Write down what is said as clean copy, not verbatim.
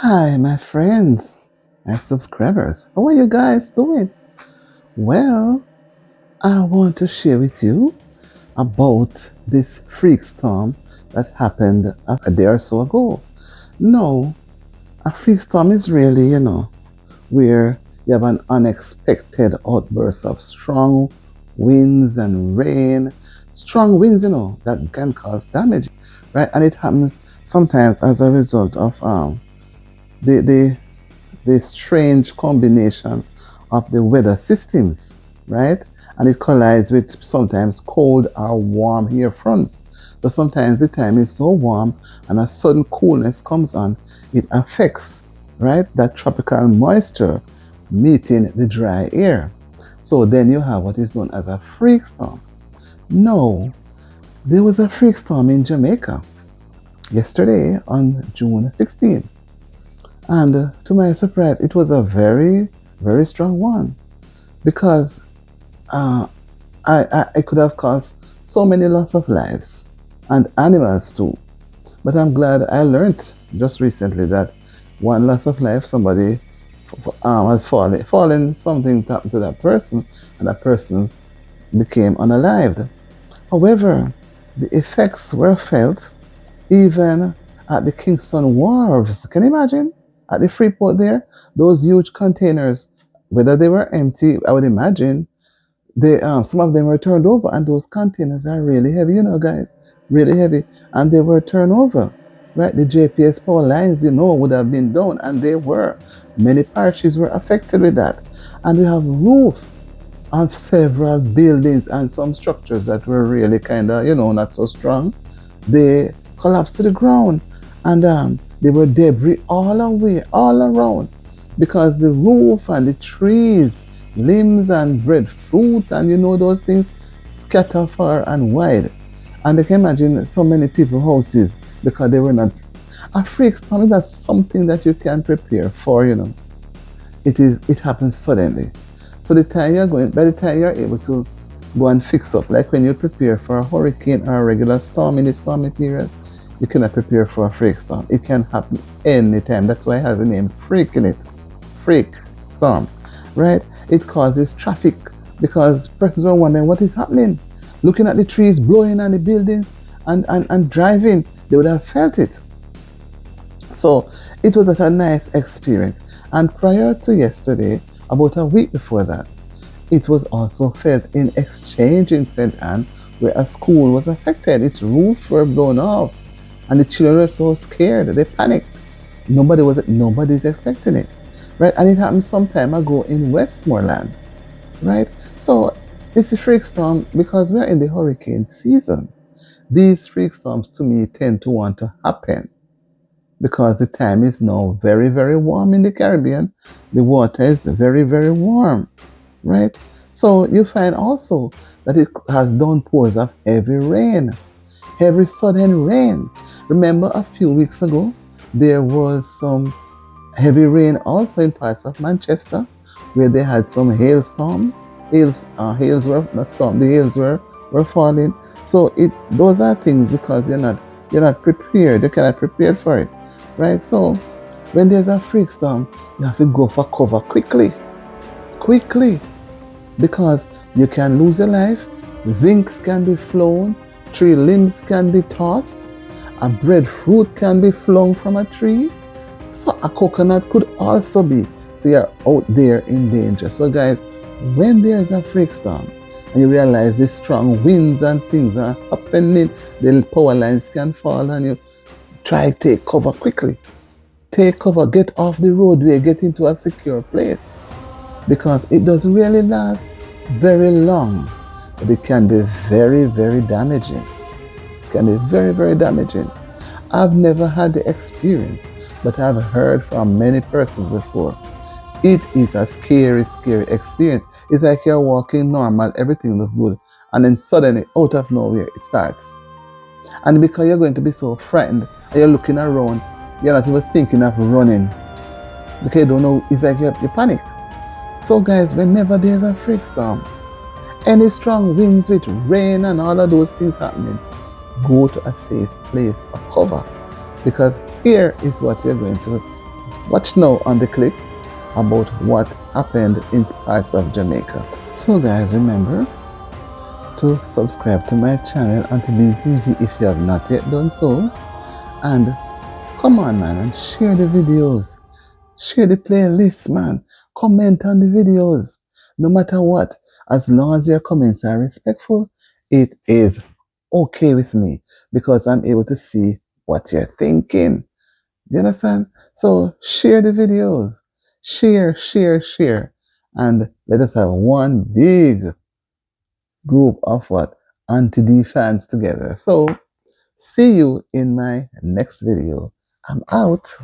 Hi, my friends, my subscribers. How are you guys doing? Well, I want to share with you about this freak storm that happened a day or so ago. No, a freak storm is really, where you have an unexpected outburst of strong winds and rain. Strong winds, that can cause damage, right? And it happens sometimes as a result of the the strange combination of the weather systems, right? And it collides with sometimes cold or warm air fronts. So sometimes the time is so warm and a sudden coolness comes on, it affects, right, that tropical moisture meeting the dry air. So then you have what is known as a freak storm. No, there was a freak storm in Jamaica yesterday on June 16th. And to my surprise, it was a very, very strong one because uh, I could have caused so many loss of lives and animals too. But I'm glad I learned just recently that one loss of life, somebody had fallen, something happened to that person, and that person became unalived. However, the effects were felt even at the Kingston wharves. Can you imagine? At the Freeport there, those huge containers, whether they were empty, I would imagine they some of them were turned over, and those containers are really heavy, guys, really heavy, and they were turned over. Right, the JPS power lines, would have been down, and they were. Many parishes were affected with that, and we have roof on several buildings and some structures that were really kind of, not so strong. They collapsed to the ground, and there were debris all away, all around, because the roof and the trees, limbs and breadfruit, and those things scatter far and wide. And they can imagine so many people houses because they were not. A freak storm is not something that you can prepare for. It happens suddenly. So by the time you're able to go and fix up, like when you prepare for a hurricane or a regular storm in the stormy period, you cannot prepare for a freak storm. It can happen anytime. That's why it has the name freak in it. Freak storm, right? It causes traffic because persons are wondering what is happening. Looking at the trees blowing on the buildings and driving, they would have felt it. So it was a nice experience. And prior to yesterday, about a week before that, it was also felt in Exchange in St. Anne, where a school was affected. Its roofs were blown off, and the children were so scared they panicked. Nobody's expecting it, right? And it happened some time ago in Westmoreland, right? So it's a freak storm because we're in the hurricane season. These freak storms to me tend to want to happen because the time is now very, very warm in the Caribbean. The water is very, very warm, right? So you find also that it has downpours of heavy rain, heavy sudden rain. Remember a few weeks ago, there was some heavy rain also in parts of Manchester where they had some hailstorm. Hails were not storm, the hails were falling. So those are things because you're not prepared, you cannot prepare for it. Right? So when there's a freak storm, you have to go for cover quickly, because you can lose your life, zincs can be flown, tree limbs can be tossed, a breadfruit can be flung from a tree, so a coconut could also be. So you're out there in danger. So guys, when there's a freak storm and you realize the strong winds and things are happening, the power lines can fall on you, try to take cover quickly. Take cover, get off the roadway, get into a secure place, because it doesn't really last very long, but it can be very, very damaging. It can be very, very damaging. I've never had the experience, but I've heard from many persons before. It is a scary, scary experience. It's like you're walking normal, everything looks good, and then suddenly, out of nowhere, it starts. And because you're going to be so frightened, and you're looking around, you're not even thinking of running, because you don't know, it's like you panic. So guys, whenever there's a freak storm, any strong winds with rain and all of those things happening, go to a safe place for cover, because here is what you're going to Watch now on the clip about what happened in parts of Jamaica. So guys, remember to subscribe to my channel Anthony TV if you have not yet done so. And come on man and share the videos. Share the playlist, man. Comment on the videos. No matter what, as long as your comments are respectful, it is okay with me because I'm able to see what you're thinking. You understand? So share the videos. Share, share, share. And let us have one big group of what? Anti-D fans together. So see you in my next video. I'm out.